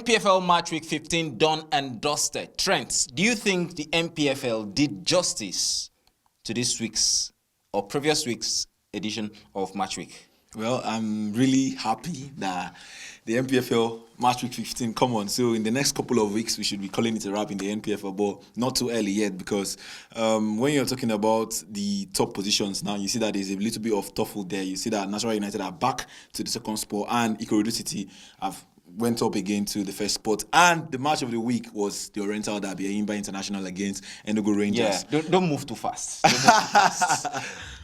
NPFL match week 15 done and dusted. Trent, do you think the NPFL did justice to this week's or previous week's edition of match week? Well, I'm really happy that the NPFL match week 15, come on. So in the next couple of weeks, we should be calling it a wrap in the NPFL, but not too early yet because when you're talking about the top positions now, you see that there's a little bit of tuffle there. You see that National United are back to the second spot and Ikorodu City have went up again to the first spot. And the match of the week was the Oriental Derby, Eyimba International against Enugu Rangers. Yeah, don't move too fast.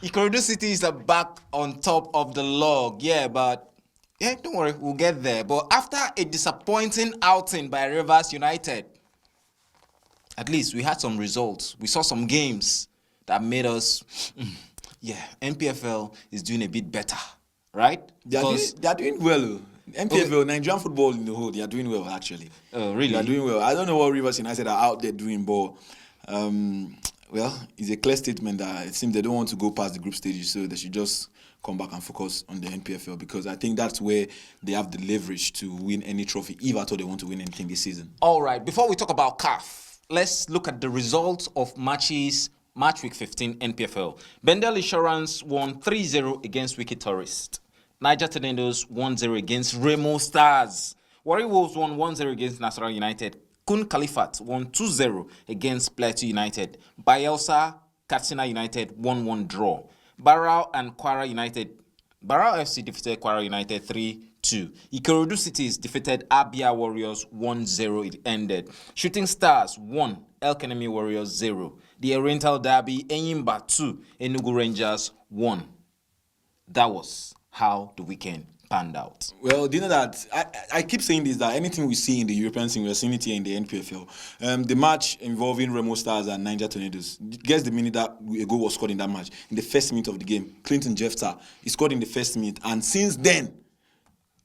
Ikorodu City is back on top of the log. Yeah, but don't worry, we'll get there. But after a disappointing outing by Rivers United, at least we had some results. We saw some games that made us, NPFL is doing a bit better, right? They are doing well. NPFL, Nigerian football in the whole, they are doing well actually. Oh, really? They are doing well. I don't know what Rivers United are out there doing, but it's a clear statement that it seems they don't want to go past the group stages, so they should just come back and focus on the NPFL because I think that's where they have the leverage to win any trophy, if at all they want to win anything this season. All right, before we talk about CAF, let's look at the results of match week 15 NPFL. Bendel Insurance won 3-0 against Wicked Tourist. Niger Tornadoes 1-0 against Remo Stars. Warri Wolves won 1-0 against Nasarawa United. Kun Khalifat won 2-0 against Plateau United. Bayelsa Katsina United 1-1 draw. Barrow and Kwara United. Barrow FC defeated Kwara United 3-2. Ikorodu Cities defeated Abia Warriors 1-0. It ended. Shooting Stars 1. El Kanemi Warriors 0. The Oriental Derby Eyimba 2. Enugu Rangers 1. That was how the weekend panned out. Well, do you know that I keep saying this, that anything we see in the European scene, we're seeing it here in the NPFL. The match involving Remo Stars and Niger Tornadoes, guess the minute that a goal was scored in that match? In the first minute of the game, Clinton Jefta, he scored in the first minute, and since then,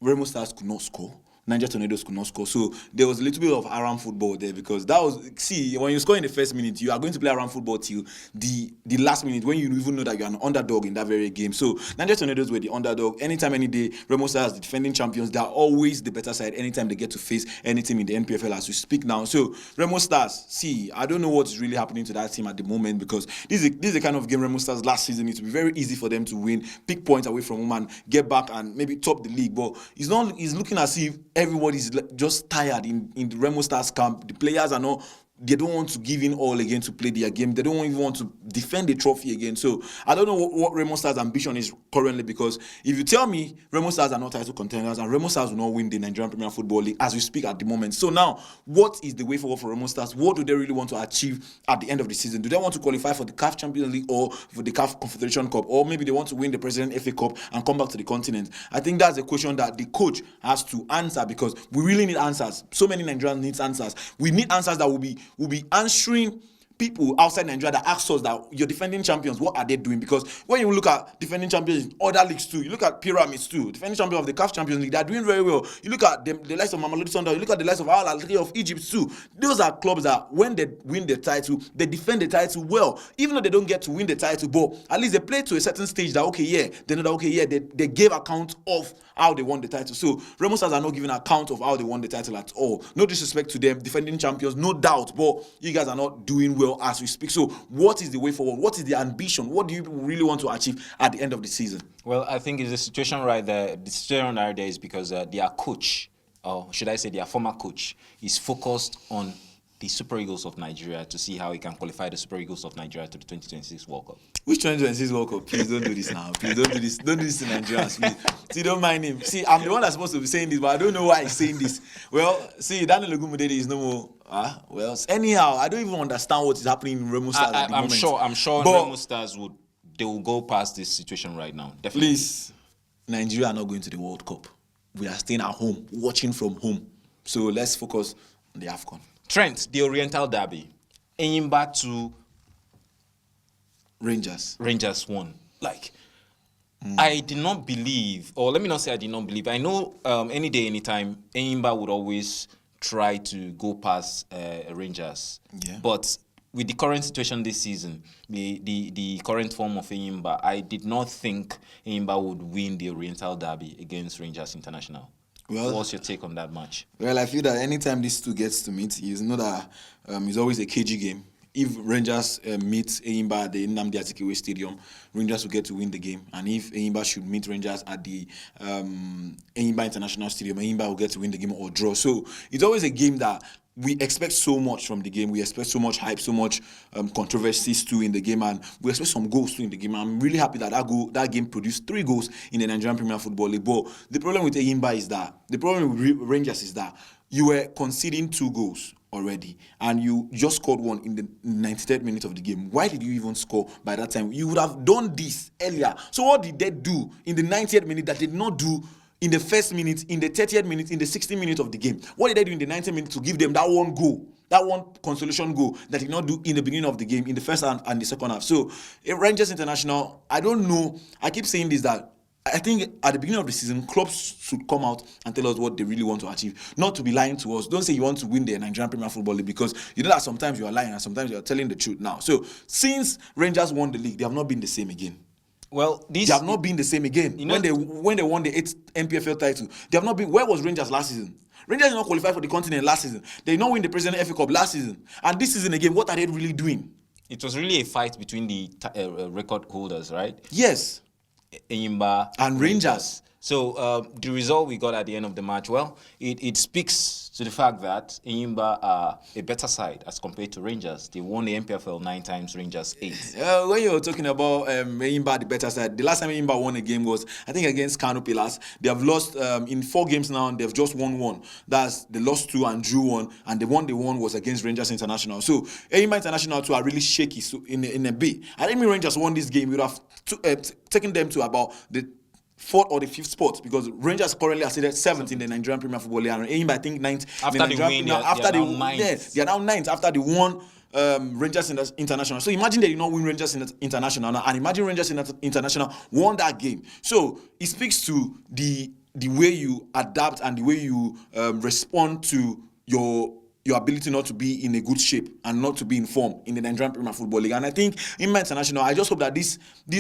Remo Stars could not score. Niger Tornadoes could not score. So there was a little bit of around football there because that was, when you score in the first minute, you are going to play around football till the last minute when you even know that you're an underdog in that very game. So Niger Tornadoes were the underdog. Anytime, any day, Remo Stars, the defending champions, they're always the better side anytime they get to face any team in the NPFL as we speak now. So Remo Stars, I don't know what's really happening to that team at the moment because this is the kind of game Remo Stars last season. It will be very easy for them to win, pick points away from home and get back and maybe top the league. But it's looking as if everybody's just tired in the Remo Stars camp. The players are not, they don't want to give in all again to play their game. They don't even want to defend the trophy again. So I don't know what Remo Stars' ambition is currently because if you tell me Remo Stars are not title contenders and Remo Stars will not win the Nigerian Premier Football League as we speak at the moment. So now, what is the way forward for Remo Stars? What do they really want to achieve at the end of the season? Do they want to qualify for the CAF Champions League or for the CAF Confederation Cup? Or maybe they want to win the President FA Cup and come back to the continent? I think that's a question that the coach has to answer because we really need answers. So many Nigerians need answers. We need answers that will be answering people outside Nigeria that ask us that your defending champions, what are they doing? Because when you look at defending champions in other leagues too, you look at Pyramids too, defending champion of the CAF Champions League, they're doing very well. You look at the likes of Mamelodi Sundowns, you look at the likes of Al Ahly of Egypt too. Those are clubs that when they win the title, they defend the title well. Even though they don't get to win the title, but at least they play to a certain stage that they know that they gave account of how they won the title. So Remo Stars are not giving account of how they won the title at all. No disrespect to them, defending champions, no doubt, but you guys are not doing well as we speak. So what is the way forward? What is the ambition? What do you really want to achieve at the end of the season? Well, I think it's the situation right there. The situation right there is because their coach, or should I say their former coach, is focused on the Super Eagles of Nigeria to see how he can qualify the Super Eagles of Nigeria to the 2026 World Cup. Which 2026 World Cup? Please don't do this now. Please don't do this. Don't do this to Nigeria. See, don't mind him. See, I'm the one that's supposed to be saying this, but I don't know why he's saying this. Well, see, Daniel Ogumudede is no more. Anyhow, I don't even understand what is happening in Remo Stars at the moment. I'm sure Remo Stars will go past this situation right now. Definitely. Please, Nigeria are not going to the World Cup. We are staying at home, watching from home. So let's focus on the AFCON. Trent, the Oriental Derby, Eyimba to Rangers 1. I did not believe, or let me not say I did not believe. I know any day, anytime, Eyimba would always try to go past Rangers. Yeah. But with the current situation this season, the current form of Eyimba, I did not think Eyimba would win the Oriental Derby against Rangers International. Well, What's your take on that match? Well, I feel that anytime these two gets to meet, you know that it's always a cagey game. If Rangers meet Enyimba at the Nnamdi Azikiwe Stadium, Rangers will get to win the game. And if Enyimba should meet Rangers at the Enyimba International Stadium, Enyimba will get to win the game or draw. So it's always a game that we expect so much from the game. We expect so much hype, so much controversies too in the game, and we expect some goals too in the game. I'm really happy that that game produced 3 goals in the Nigerian Premier Football League. But the problem with Enyimba is that the problem with Rangers is that you were conceding 2 goals already, and you just scored one in the 93rd minute of the game. Why did you even score by that time? You would have done this earlier. So what did they do in the 90th minute that did not do in the first minute, in the 30th minute, in the 60th minute of the game? What did they do in the 90th minute to give them that one goal, that one consolation goal that did not do in the beginning of the game, in the first and the second half? So Rangers International, I don't know. I keep saying this, that I think at the beginning of the season, clubs should come out and tell us what they really want to achieve, not to be lying to us. Don't say you want to win the Nigerian Premier Football League, because you know that sometimes you are lying and sometimes you are telling the truth now. So since Rangers won the league, they have not been the same again. Well, they have not been the same again. When they won the 8th Npfl title, they have not been. Where was Rangers last season? Rangers did not qualify for the continent last season. They did not win the President FA Cup last season. And this season again, what are they really doing? It was really a fight between the record holders, right? Yes. Enyimba and Rangers. So the result we got at the end of the match, well, it speaks to the fact that Enyimba are a better side as compared to Rangers. They won the NPFL 9 times, Rangers 8. When you're talking about Enyimba, the better side, the last time Enyimba won a game was, I think, against Kano Pillars. They have lost in 4 games now, and they've just won 1. That's they lost 2 and drew 1, and the one they won was against Rangers International. So Enyimba International too are really shaky in a bit. I think Rangers won this game, we would have taken them to about the 4th or the 5th spot, because Rangers currently are seated 7th in the Nigerian Premier Football League, and Enyimba, I think, 9th. After the win, they are now 9th after they won Rangers International. So imagine they did not win Rangers International now, and imagine Rangers International won that game. So it speaks to the way you adapt and the way you respond to your ability not to be in a good shape and not to be in form in the Nigerian Premier Football League. And I think in my international, I just hope that this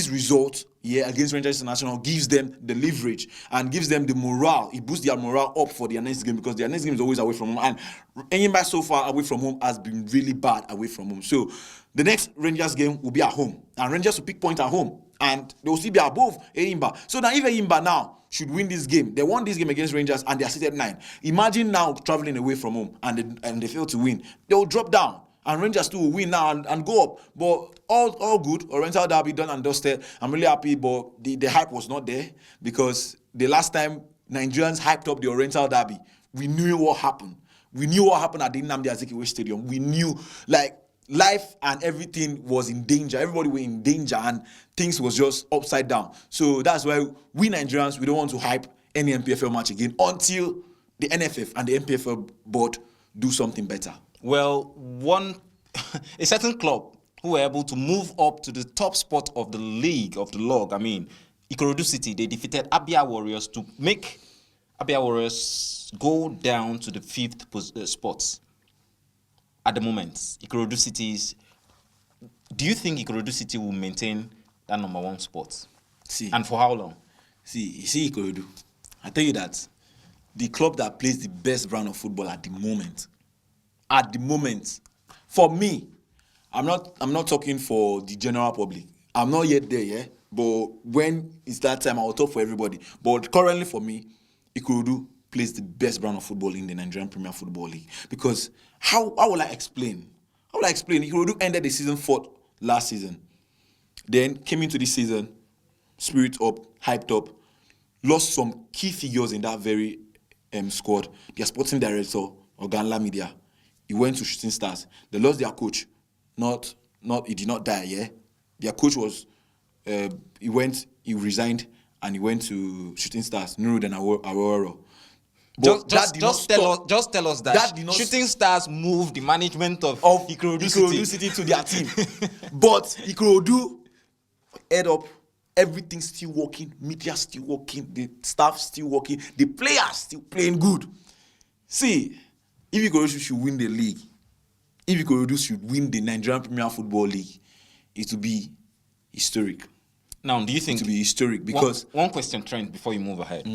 result against Rangers International gives them the leverage and gives them the morale. It boosts their morale up for their next game, because their next game is always away from home. And Enyimba so far away from home has been really bad away from home. So the next Rangers game will be at home, and Rangers will pick point at home, and they will still be above Enyimba. So now if Enyimba now should win this game, they won this game against Rangers and they are seated 9. Imagine now traveling away from home and they fail to win. They will drop down, and Rangers too will win now and go up. But all good. Oriental Derby done and dusted. I'm really happy, but the hype was not there, because the last time Nigerians hyped up the Oriental Derby, we knew what happened. We knew what happened at the Nnamdi Azikiwe Stadium. We knew, like, life and everything was in danger. Everybody were in danger, and things was just upside down. So that's why we Nigerians, we don't want to hype any NPFL match again until the NFF and the NPFL board do something better. Well, a certain club who were able to move up to the top spot of the league, of the log, I mean, Ikorodu City, they defeated Abia Warriors to make Abia Warriors go down to the 5th spot. At the moment, Ikorodu City's. Do you think Ikorodu City will maintain that number 1 spot? See, and for how long? You see Ikorodu. I tell you that the club that plays the best brand of football at the moment, for me, I'm not talking for the general public. I'm not yet there, yeah. But when it's that time, I will talk for everybody. But currently, for me, Ikorodu plays the best brand of football in the Nigerian Premier Football League. Because how will I explain? Ikorodu ended the season 4th last season. Then came into this season, spirit up, hyped up, lost some key figures in that very squad. Their sporting director, Oganla Media, he went to Shooting Stars. They lost their coach. He did not die, yeah? Their coach was, he resigned, and he went to Shooting Stars, Nuruddin Aworo. Just tell us that Shooting Stars moved the management of Ikorodu City to their team. But Ikorodu head up, everything still working, media still working, the staff still working, the players still playing good. See, if Ikorodu should win the league, if Ikorodu should win the Nigerian Premier Football League, it will be historic. Now, do you think it will be historic? Because one question, Trent, before you move ahead.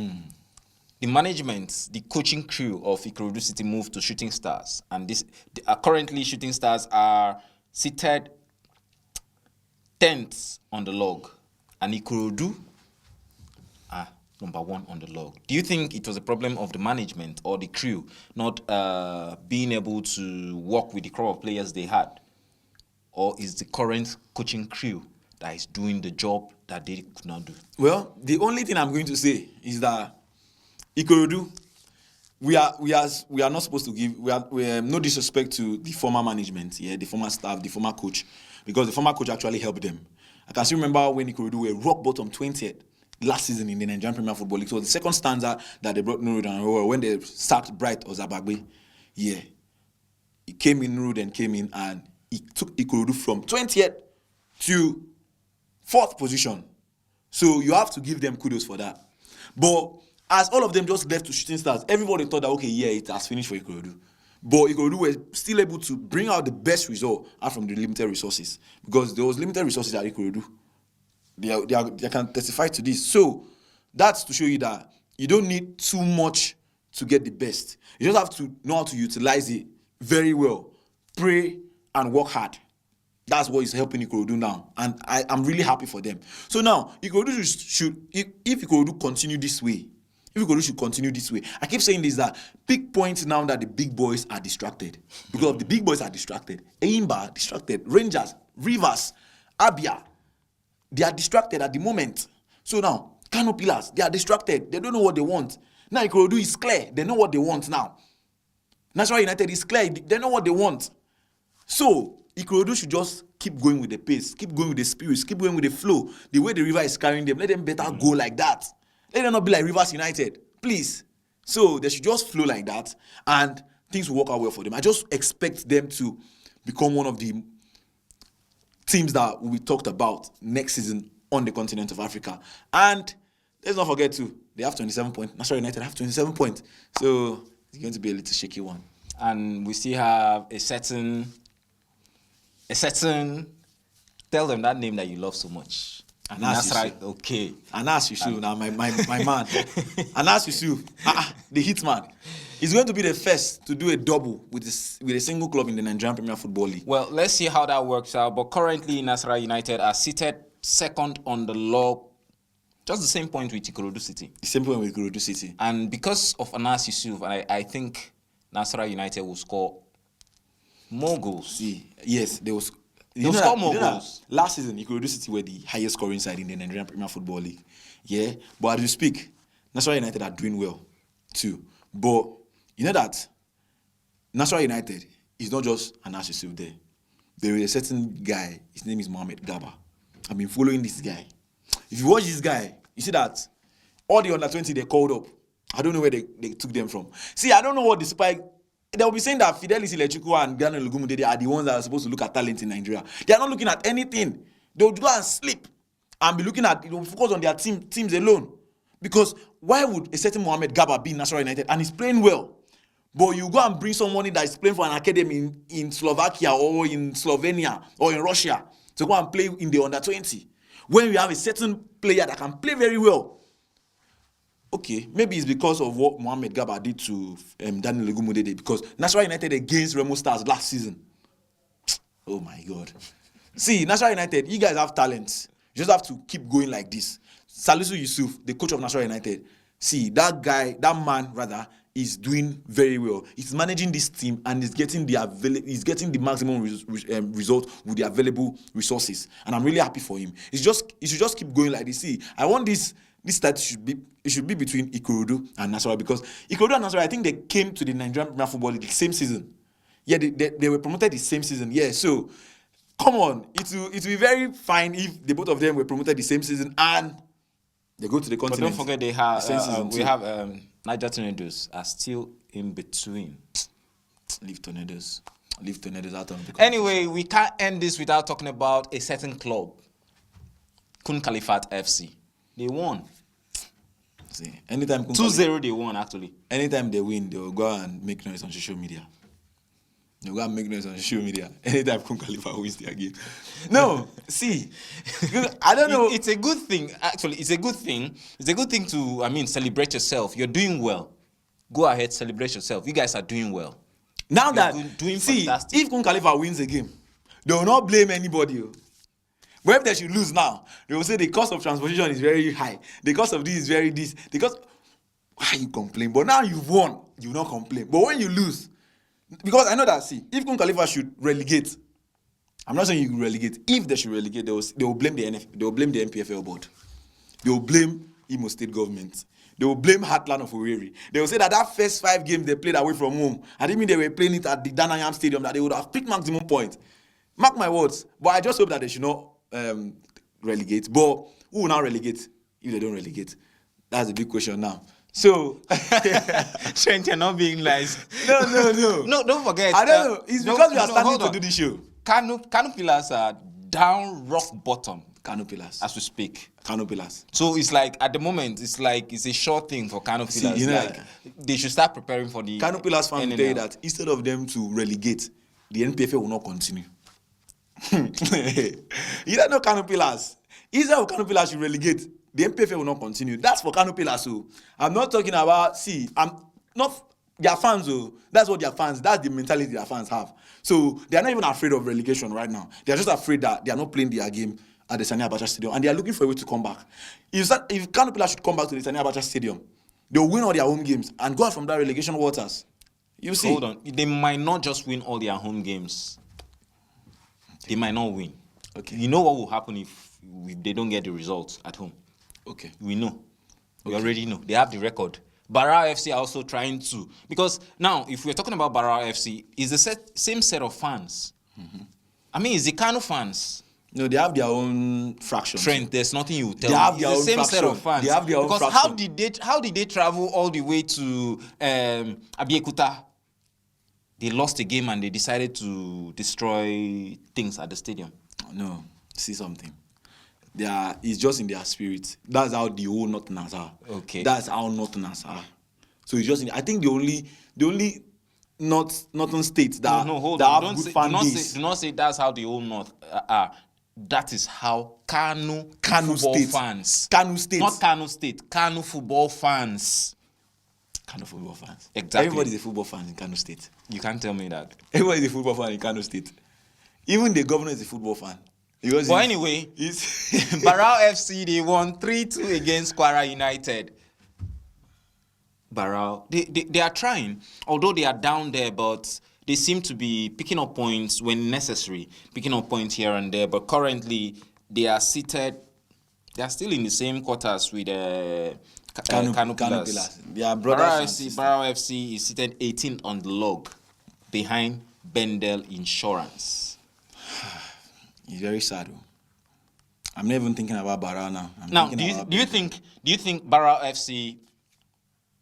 the management, the coaching crew of Ikorodu City moved to Shooting Stars, and currently Shooting Stars are seated 10th on the log, and Ikorodu are number 1 on the log. Do you think it was a problem of the management or the crew not being able to work with the crop of players they had, or is the current coaching crew that is doing the job that they could not do? Well, the only thing I'm going to say is that Ikorodu, we are not supposed to give no disrespect to the former management, the former staff, the former coach, because the former coach actually helped them. I can still remember when Ikorodu were rock bottom 20th last season in the Nigerian Premier Football League. So the second stanza that they brought Nuru down when they sacked Bright Ozabagbe, he came in, Nuru then came in, and he took Ikorodu from 20th to 4th position. So you have to give them kudos for that. But as all of them just left to Shooting Stars, everybody thought that, okay, it has finished for Ikorodu. But Ikorodu were still able to bring out the best result out from the limited resources. Because there was limited resources at Ikorodu. They can testify to this. So that's to show you that you don't need too much to get the best. You just have to know how to utilize it very well. Pray and work hard. That's what is helping Ikorodu now. And I'm really happy for them. So now, Ikorodu should if Ikorodu continue this way, I keep saying this, that big points now that the big boys are distracted. Because the big boys are distracted. Eimba distracted. Rangers, Rivers, Abia, they are distracted at the moment. So now, Kano Pillars, they are distracted. They don't know what they want. Now Ikorodu is clear. They know what they want now. National United is clear. They know what they want. So Ikorodu should just keep going with the pace, keep going with the spirits, keep going with the flow. The way the river is carrying them, let them better go like that. Let them not be like Rivers United, please. So they should just flow like that, and things will work out well for them. I just expect them to become one of the teams that will be talked about next season on the continent of Africa. And let's not forget too, they have 27 points. National United have 27 points. So it's going to be a little shaky one. And we still have a certain, tell them that name that you love so much. And that's right. Okay. Anas Yusuf, now my man. Anas Yusuf, the hitman. He's going to be the first to do a double with a single club in the Nigerian Premier Football League. Well, let's see how that works out. But currently, Nasarawa United are seated 2nd on the log, just the same point with Ikorodu City. The same point with Ikorodu City. And because of Anas Yusuf, I think Nasarawa United will score more goals. Yes, they will. They'll score more goals. Last season, Ikorodu City were the highest scoring side in the Nigerian Premier Football League. Yeah, but as we speak, Nasarawa United are doing well too. But you know that Nasarawa United is not just Anas Yusuf there. There is a certain guy, his name is Mohamed Gaba. I've been following this guy. If you watch this guy, you see that all the under 20 they called up. I don't know where they took them from. See, I don't know what the spike. They'll be saying that Fidelis Ilechukwu and Ghana Lugumudede are the ones that are supposed to look at talent in Nigeria. They are not looking at anything. They'll go and sleep and be looking at, focus on their teams alone. Because why would a certain Mohamed Gaba be in Nasarawa United and he's playing well? But you go and bring someone that is playing for an academy in Slovakia or in Slovenia or in Russia to go and play in the under 20. When we have a certain player that can play very well. Okay, maybe it's because of what Mohamed Gaba did to Daniel Lugumudede, because Nasarawa United against Remo Stars last season. Oh my God. See, Nasarawa United, you guys have talent. You just have to keep going like this. Salisu Yusuf, the coach of Nasarawa United, see, that man, is doing very well. He's managing this team and is getting the maximum result with the available resources. And I'm really happy for him. He should just keep going like this. See, I want this start should be between Ikorodu and Nasarawa, because Ikorodu and Nasarawa, I think they came to the Nigerian Premier Football League the same season. Yeah, they were promoted the same season. Yeah, so come on, it will be very fine if the both of them were promoted the same season and they go to the continent. But don't forget we have Niger Tornadoes are still in between. Leave Tornadoes out of the. Anyway, we can't end this without talking about a certain club, Kun Khalifat FC. They won. See, anytime 2-0 they won actually. Anytime they win, they will go and make noise on social media. You gotta make noise on social media anytime Kun Khalifa wins their game. No, see, I don't know. It's a good thing. Actually, it's a good thing. It's a good thing to, celebrate yourself. You're doing well. Go ahead, celebrate yourself. You guys are doing well. Now You're doing fantastic. if Kun Khalifa wins a game, they will not blame anybody. But if they should lose now, they will say the cost of transportation is very high. The cost of this is very this. Because why you complain? But now you've won, you will not complain. But when you lose, because I know that, see, if Kun Khalifa should relegate, I'm not saying you relegate. If they should relegate, they will blame the they will blame the Npfl board. They will blame Imo State government. They will blame Heartland of Owerri. They will say that first 5 games they played away from home, I didn't mean they were playing it at the Danayam Stadium, that they would have picked maximum points. Mark my words. But I just hope that they should not relegate. But who will now relegate if they don't relegate? That's a big question now. So, Trent, you're not being nice. No. No, don't forget. I don't know. It's because we are standing to do this show. Kano Pillars are down rock bottom. Kano Pillars. As we speak. Kano Pillars. So it's like, at the moment, it's a sure thing for Kano Pillars. See, like, they should start preparing for the Kano Pillars fans will tell you NNL. that instead of them to relegate, the NPFL will not continue. You don't know Kano Pillars. Instead of Kano Pillars should relegate, the NPFL will not continue. That's for Kano Pillars. So I'm not talking about, see, I'm not their fans. So that's what their fans, that's the mentality their fans have. So they are not even afraid of relegation right now. They are just afraid that they are not playing their game at the Sani Abacha Stadium, and they are looking for a way to come back. If Kano Pillars should come back to the Sani Abacha Stadium, they'll win all their home games and go out from that relegation waters. You see. Hold on. They might not just win all their home games. They might not win. Okay. You know what will happen if they don't get the results at home? Okay. We know. We already know. They have the record. Barra FC are also trying to. Because now, if we're talking about Barra FC, it's the same set of fans. Mm-hmm. It's the Kano fans. No, they have their own fraction. Trent, there's nothing you tell They have me. their It's the own same set of fraction. fans. They have their own because fraction. how did they travel all the way to Abiekuta? They lost a game and they decided to destroy things at the stadium. No, see something. It's just in their spirit. That's how the whole Northerners are. Okay. That's how Northerners are. So it's just I think the only Northern states that, hold that on. have good fan base. Do not say that's how the whole North are. That is how Kano football State. fans. Kano State. Not Kano State. Kano football fans. Kano football fans. Exactly. Everybody's a football fan in Kano State. You can't tell me that. Everybody's a football fan in Kano State. Even the governor is a football fan. But anyway, Barra FC, they won 3-2 against Kwara United. Barra, they are trying, although they are down there, but they seem to be picking up points when necessary, picking up points here and there. But currently, they are seated, they are still in the same quarters with Kano Pillars. They are brothers. Barra FC is seated 18th on the log, behind Bendel Insurance. It's very sad. I'm not even thinking about Barra now. Do you think Barra FC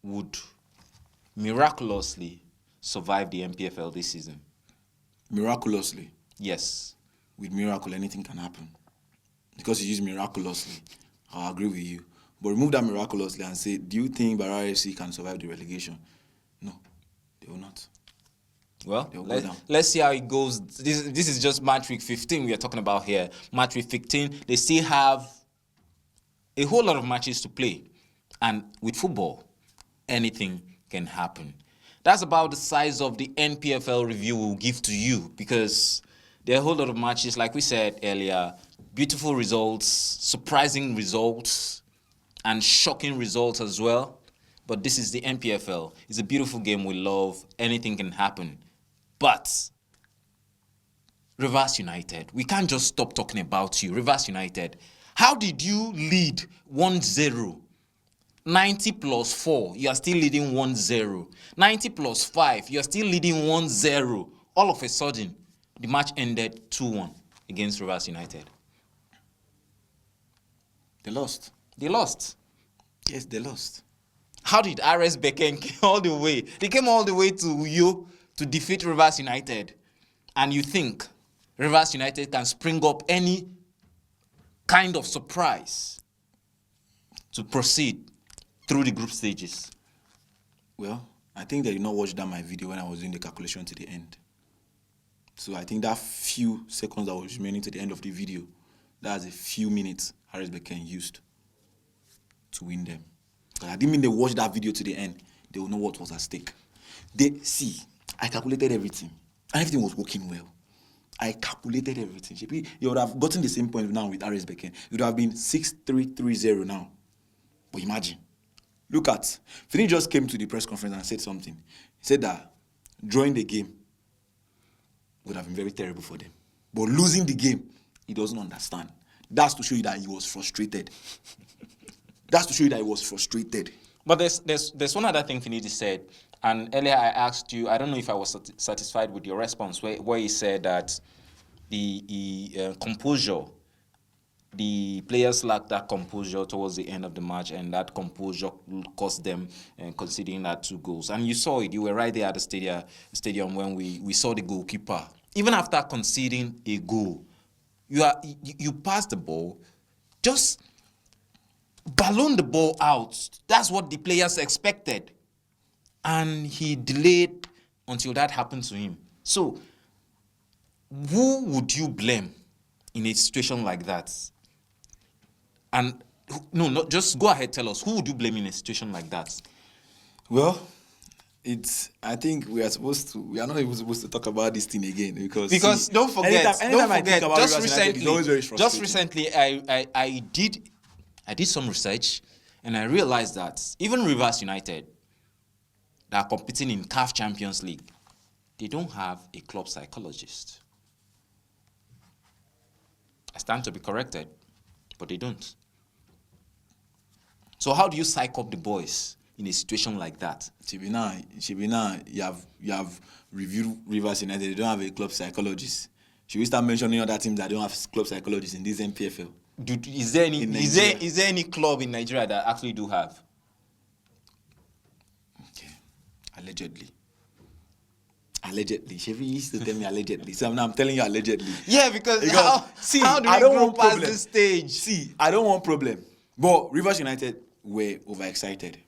would miraculously survive the Npfl this season? Miraculously? Yes. With miracle, anything can happen. Because you use miraculously, I'll agree with you. But remove that miraculously and say, do you think Barra FC can survive the relegation? No, they will not. Well, let's see how it goes. This is just match week 15 we are talking about here. Match week 15, they still have a whole lot of matches to play. And with football, anything can happen. That's about the size of the Npfl review we'll give to you, because there are a whole lot of matches, like we said earlier, beautiful results, surprising results, and shocking results as well. But this is the Npfl. It's a beautiful game we love. Anything can happen. But Rivers United, we can't just stop talking about you. Rivers United, how did you lead 1-0? 90 plus 4, you are still leading 1-0. 90 plus 5, you are still leading 1-0. All of a sudden, the match ended 2-1 against Rivers United. They lost. They lost. Yes, they lost. How did RS Becken came all the way? They came all the way to you to defeat Rivers United. And you think Rivers United can spring up any kind of surprise to proceed through the group stages? Well, I think they did not watch that my video when I was doing the calculation to the end. So I think that few seconds that was remaining to the end of the video, that's a few minutes Harris Becken used to win them. I didn't mean they watched that video to the end. They will know what was at stake. I calculated everything. Everything was working well. I calculated everything. You would have gotten the same point now with Harris Becken. It would have been 6-3-3-0 now. But imagine. Look at, Fini just came to the press conference and said something. He said that drawing the game would have been very terrible for them. But losing the game, he doesn't understand. That's to show you that he was frustrated. That's to show you that he was frustrated. But there's one other thing Finidi said, and earlier I asked you, I don't know if I was satisfied with your response, where he said that the composure, the players lacked that composure towards the end of the match, and that composure cost them conceding that 2 goals. And you saw it. You were right there at the stadium when we saw the goalkeeper. Even after conceding a goal, you pass the ball, just balloon the ball out. That's what the players expected. And he delayed until that happened to him. So, who would you blame in a situation like that? And just go ahead, tell us, who would you blame in a situation like that? Well, I think we are not even supposed to talk about this thing again because see, don't forget, just recently I did some research and I realized that even Rivers United that are competing in CAF Champions League, they don't have a club psychologist. I stand to be corrected, but they don't. So how do you psych up the boys in a situation like that? Shibina, you have reviewed Rivers United. They don't have a club psychologist. Should we start mentioning other teams that don't have club psychologists in this Npfl? Is there any club in Nigeria that actually do have? Okay, allegedly. Chevy used to tell me allegedly. So now I'm telling you allegedly. Yeah, because how do we go past this stage? See, I don't want problem. But Rivers United were overexcited.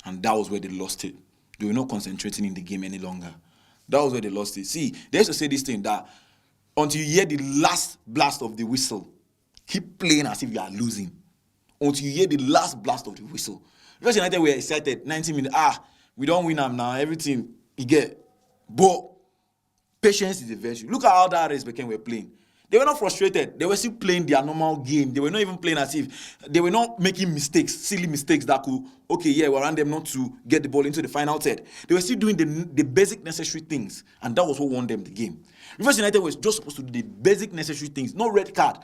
And that was where they lost it. They were not concentrating in the game any longer. That was where they lost it. See, they used to say this thing that until you hear the last blast of the whistle, keep playing as if you are losing. Until you hear the last blast of the whistle. Rivers United were excited. 90 minutes. We don't win them now. Everything you get. But patience is a virtue. Look at how that race became were playing. They were not frustrated. They were still playing their normal game. They were not even playing as if they were not making mistakes, silly mistakes that could, we want them not to get the ball into the final third. They were still doing the basic necessary things, and that was what won them the game. Rivers United was just supposed to do the basic necessary things. No red card.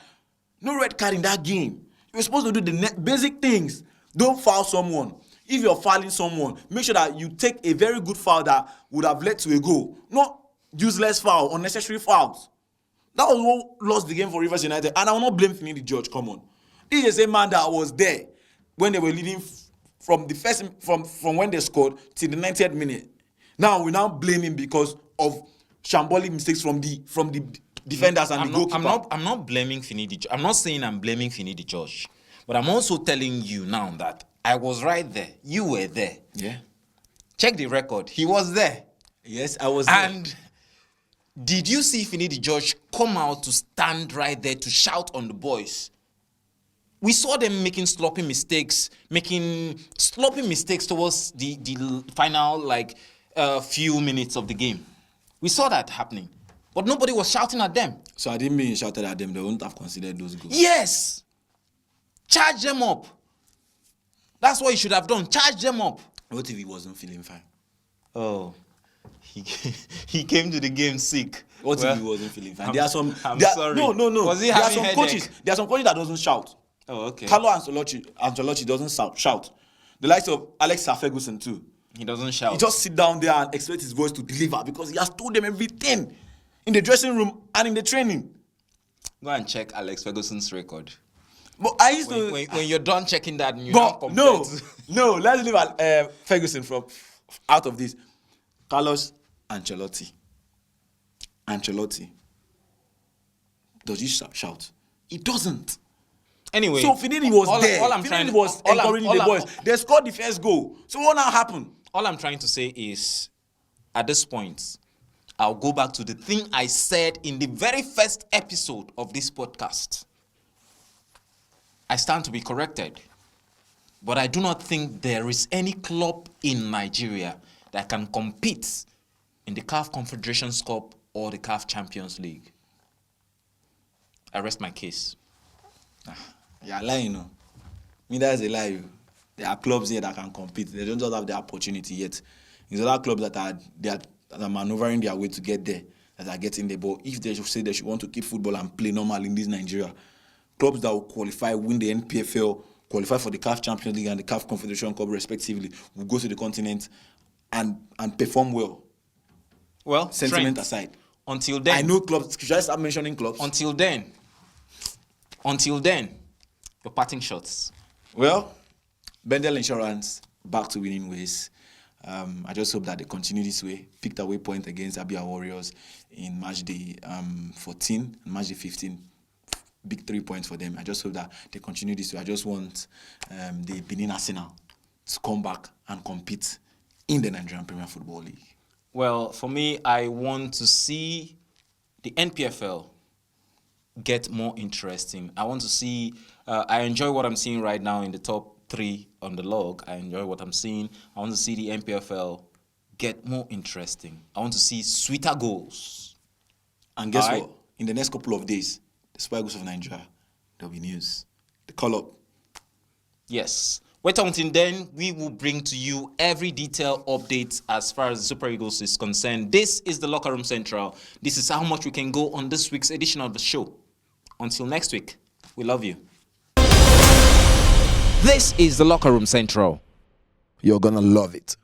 No red card in that game. You were supposed to do the basic things. Don't foul someone. If you're fouling someone, make sure that you take a very good foul that would have led to a goal. Not useless foul, unnecessary fouls. That was what lost the game for Rivers United. And I will not blame Finidi George, come on. This is the same man that was there when they were leading from when they scored till the 90th minute. Now we now blame him because of shambolic mistakes from the defenders and the goalkeeper. I'm not blaming Finidi George. I'm not saying I'm blaming Finidi George. But I'm also telling you now that I was right there. You were there. Yeah. Check the record. He was there. Yes, I was there. And did you see Finidi George come out to stand right there to shout on the boys? We saw them making sloppy mistakes towards the final few minutes of the game. We saw that happening. But nobody was shouting at them. So I didn't mean shouted at them. They wouldn't have considered those goals. Yes. Charge them up. That's what you should have done. Charge them up. What if he wasn't feeling fine? Oh. He came to the game sick. What if he wasn't feeling fine? Sorry. No. Was he having headache? There are some coaches that doesn't shout. Oh, okay. Carlo Ancelotti doesn't shout. The likes of Alex Ferguson too. He doesn't shout. He just sit down there and expect his voice to deliver because he has told them everything in the dressing room and in the training. Go and check Alex Ferguson's record. But I used to when you're done checking that, and you no. Let's leave Ferguson out of this. Carlos Ancelotti. Does he shout? He doesn't. Anyway, so Finidi was there. Finidi was encouraging the boys. They scored the first goal. So what now happened? All I'm trying to say is, at this point, I'll go back to the thing I said in the very first episode of this podcast. I stand to be corrected. But I do not think there is any club in Nigeria that can compete in the CAF Confederations Cup or the CAF Champions League. I rest my case. You're lying, no? That's a lie. There are clubs here that can compete. They don't just have the opportunity yet. There's other clubs that are maneuvering their way to get there, that are getting there. But if they should say they should want to keep football and play normal in this Nigeria, clubs that will qualify, win the Npfl, qualify for the CAF Champions League and the CAF Confederation Cup respectively, will go to the continent and perform well. Well, sentiment Trent, aside. Until then, I know clubs. Should I start mentioning clubs? Until then, your parting shots. Well, Bendel Insurance back to winning ways. I just hope that they continue this way. Picked away point against Abia Warriors in match day 14 and match day 15. Big 3 points for them. I just hope that they continue this way. I just want the Benin Arsenal to come back and compete in the Nigerian Premier Football League. Well, for me, I want to see the NPFL get more interesting. I want to see, I enjoy what I'm seeing right now in the top 3 on the log. I enjoy what I'm seeing. I want to see the NPFL get more interesting. I want to see sweeter goals. And guess what? In the next couple of days, the Super Eagles of Nigeria, there'll be news. The call-up. Yes. Wait until then, we will bring to you every detailed update as far as the Super Eagles is concerned. This is the Locker Room Central. This is how much we can go on this week's edition of the show. Until next week, we love you. This is the Locker Room Central. You're gonna love it.